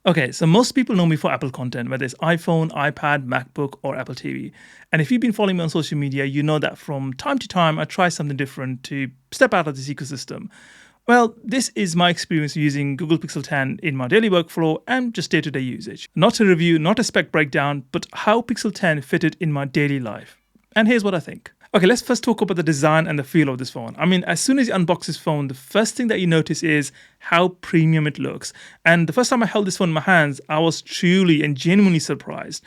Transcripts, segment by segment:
Okay, so most people know me for Apple content, whether it's iPhone, iPad, MacBook, or Apple TV. And if you've been following me on social media, you know that from time to time I try something different to step out of this ecosystem. Well, this is my experience using Google Pixel 10 in my daily workflow and just day-to-day usage. Not a review, not a spec breakdown, but how Pixel 10 fitted in my daily life. And here's what I think. Okay, let's first talk about the design and the feel of this phone. I mean, as soon as you unbox this phone, the first thing that you notice is how premium it looks. And the first time I held this phone in my hands, I was truly and genuinely surprised.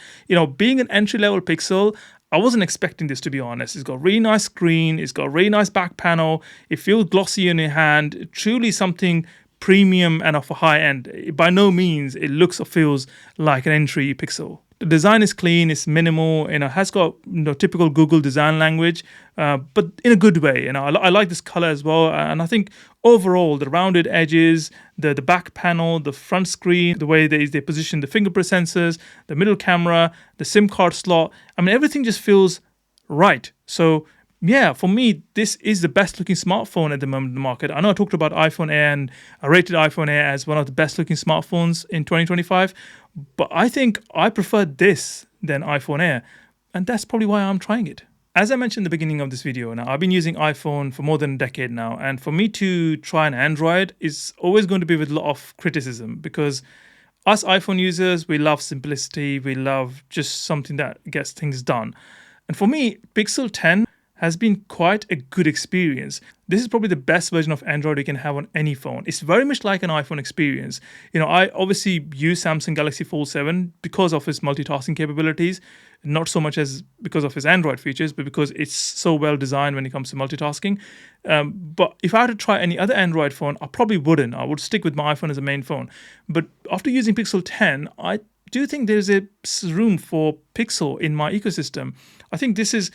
Being an entry-level Pixel, I wasn't expecting this, to be honest. It's got a really nice screen, it's got a really nice back panel, it feels glossy in your hand, truly something premium and of a high end. By no means it looks or feels like an entry Pixel. The design is clean, it's minimal, has got typical Google design language, but in a good way. I like this color as well, and I think overall the rounded edges, the back panel, the front screen, the way they position the fingerprint sensors, the middle camera, the SIM card slot. I mean, everything just feels right. So yeah, for me, this is the best looking smartphone at the moment in the market. I know I talked about iPhone Air and I rated iPhone Air as one of the best looking smartphones in 2025, but I think I prefer this than iPhone Air, and that's probably why I'm trying it. As I mentioned in the beginning of this video, now I've been using iPhone for more than a decade now, and for me to try an Android is always going to be with a lot of criticism because us iPhone users, we love simplicity, we love just something that gets things done. And for me, Pixel 10 has been quite a good experience. This is probably the best version of Android you can have on any phone. It's very much like an iPhone experience. I obviously use Samsung Galaxy Fold 7 because of its multitasking capabilities, not so much as because of its Android features, but because it's so well designed when it comes to multitasking. But if I had to try any other Android phone, I probably wouldn't. I would stick with my iPhone as a main phone. But after using Pixel 10, I do think there's a room for Pixel in my ecosystem. I think this is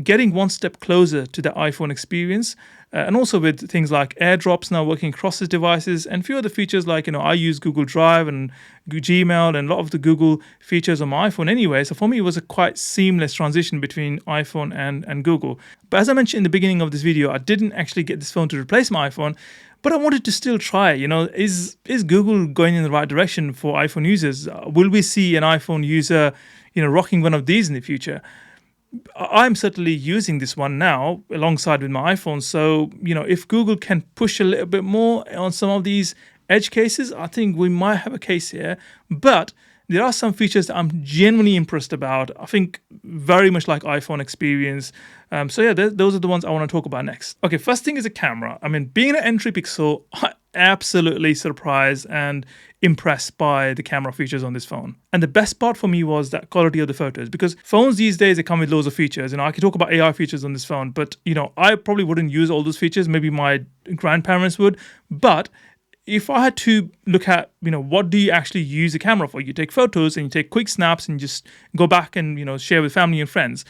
getting one step closer to the iPhone experience, and also with things like AirDrops now working across the devices and a few other features like, I use Google Drive and Gmail and a lot of the Google features on my iPhone anyway. So for me, it was a quite seamless transition between iPhone and Google. But as I mentioned in the beginning of this video, I didn't actually get this phone to replace my iPhone, but I wanted to still try. Is Google going in the right direction for iPhone users? Will we see an iPhone user, rocking one of these in the future? I'm certainly using this one now alongside with my iPhone. So, if Google can push a little bit more on some of these edge cases, I think we might have a case here. But there are some features that I'm genuinely impressed about. I think very much like iPhone experience. Those are the ones I want to talk about next. Okay, first thing is a camera. I mean, being an entry Pixel, I'm absolutely surprised and impressed by the camera features on this phone. And the best part for me was that quality of the photos, because phones these days, they come with loads of features. I can talk about AI features on this phone, but I probably wouldn't use all those features. Maybe my grandparents would, but if I had to look at, what do you actually use a camera for? You take photos and you take quick snaps and just go back and, share with family and friends.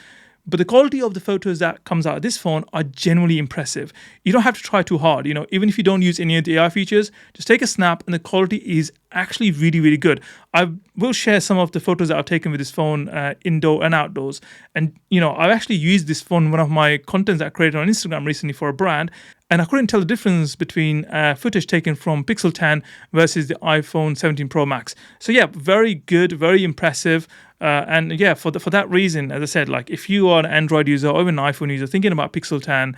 But the quality of the photos that comes out of this phone are genuinely impressive. You don't have to try too hard. Even if you don't use any of the AI features, just take a snap and the quality is actually really, really good. I will share some of the photos that I've taken with this phone indoor and outdoors. And, I've actually used this phone in one of my contents that I created on Instagram recently for a brand. And I couldn't tell the difference between footage taken from Pixel 10 versus the iPhone 17 Pro Max. So yeah, very good, very impressive. For that reason, as I said, like if you are an Android user or even an iPhone user thinking about Pixel 10,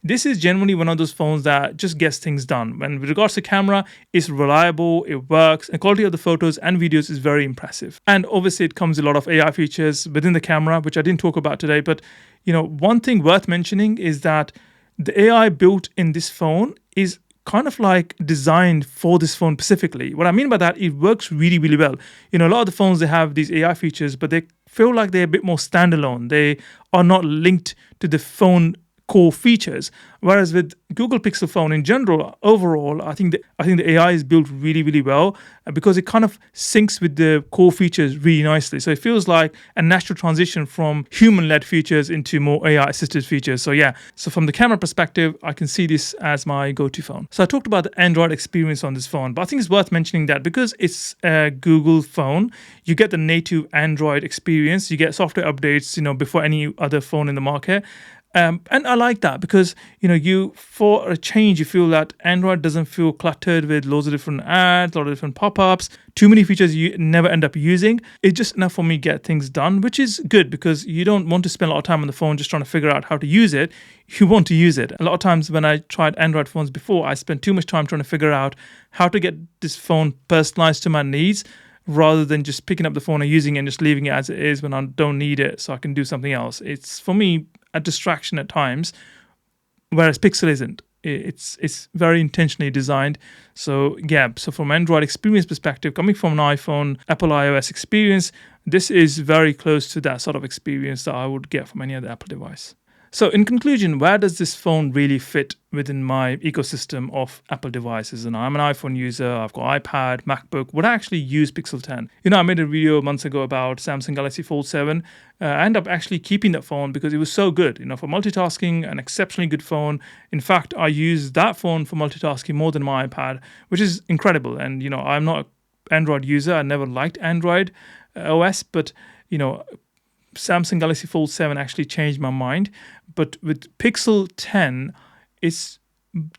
this is generally one of those phones that just gets things done. And with regards to camera, it's reliable, it works, and quality of the photos and videos is very impressive. And obviously it comes with a lot of AI features within the camera, which I didn't talk about today. But, one thing worth mentioning is that the AI built in this phone is kind of like designed for this phone specifically. What I mean by that, it works really, really well. A lot of the phones, they have these AI features, but they feel like they're a bit more standalone. They are not linked to the phone core features. Whereas with Google Pixel phone in general, overall, I think the AI is built really, really well because it kind of syncs with the core features really nicely. So it feels like a natural transition from human-led features into more AI-assisted features. So from the camera perspective, I can see this as my go-to phone. So I talked about the Android experience on this phone, but I think it's worth mentioning that because it's a Google phone, you get the native Android experience. You get software updates, before any other phone in the market. And I like that because you for a change you feel that Android doesn't feel cluttered with loads of different ads, a lot of different pop-ups, too many features you never end up using. It's just enough for me to get things done, which is good because you don't want to spend a lot of time on the phone just trying to figure out how to use it. You want to use it. A lot of times when I tried Android phones before, I spent too much time trying to figure out how to get this phone personalized to my needs, rather than just picking up the phone and using it and just leaving it as it is when I don't need it so I can do something else. It's, for me, a distraction at times, whereas Pixel isn't. It's very intentionally designed. So yeah, so from Android experience perspective, coming from an iPhone, Apple iOS experience, this is very close to that sort of experience that I would get from any other Apple device. So in conclusion, where does this phone really fit within my ecosystem of Apple devices? And I'm an iPhone user, I've got iPad, MacBook. Would I actually use Pixel 10? I made a video months ago about Samsung Galaxy Fold 7. I ended up actually keeping that phone because it was so good. For multitasking, an exceptionally good phone. In fact, I use that phone for multitasking more than my iPad, which is incredible. And, I'm not an Android user. I never liked Android OS, but, Samsung Galaxy Fold 7 actually changed my mind. But with Pixel 10, it's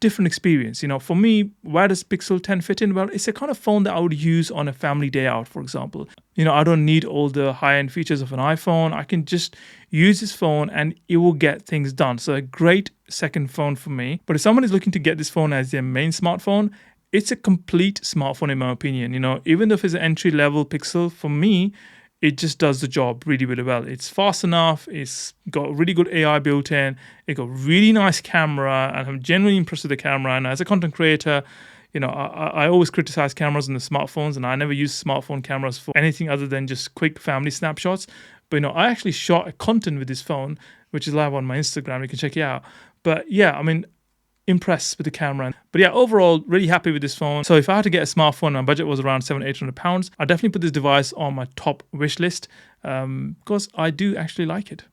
different experience. For me, where does Pixel 10 fit in? Well, it's a kind of phone that I would use on a family day out, for example. I don't need all the high-end features of an iPhone. I can just use this phone and it will get things done. So a great second phone for me. But if someone is looking to get this phone as their main smartphone, it's a complete smartphone in my opinion. Even though it's an entry-level Pixel, for me, it just does the job really, really well. It's fast enough. It's got really good AI built in. It got really nice camera, and I'm genuinely impressed with the camera. And as a content creator, I always criticize cameras on the smartphones, and I never use smartphone cameras for anything other than just quick family snapshots. But I actually shot a content with this phone, which is live on my Instagram. You can check it out. But yeah, impressed with the camera. But yeah, overall, really happy with this phone. So if I had to get a smartphone, my budget was around £700-800. I'd definitely put this device on my top wish list because I do actually like it.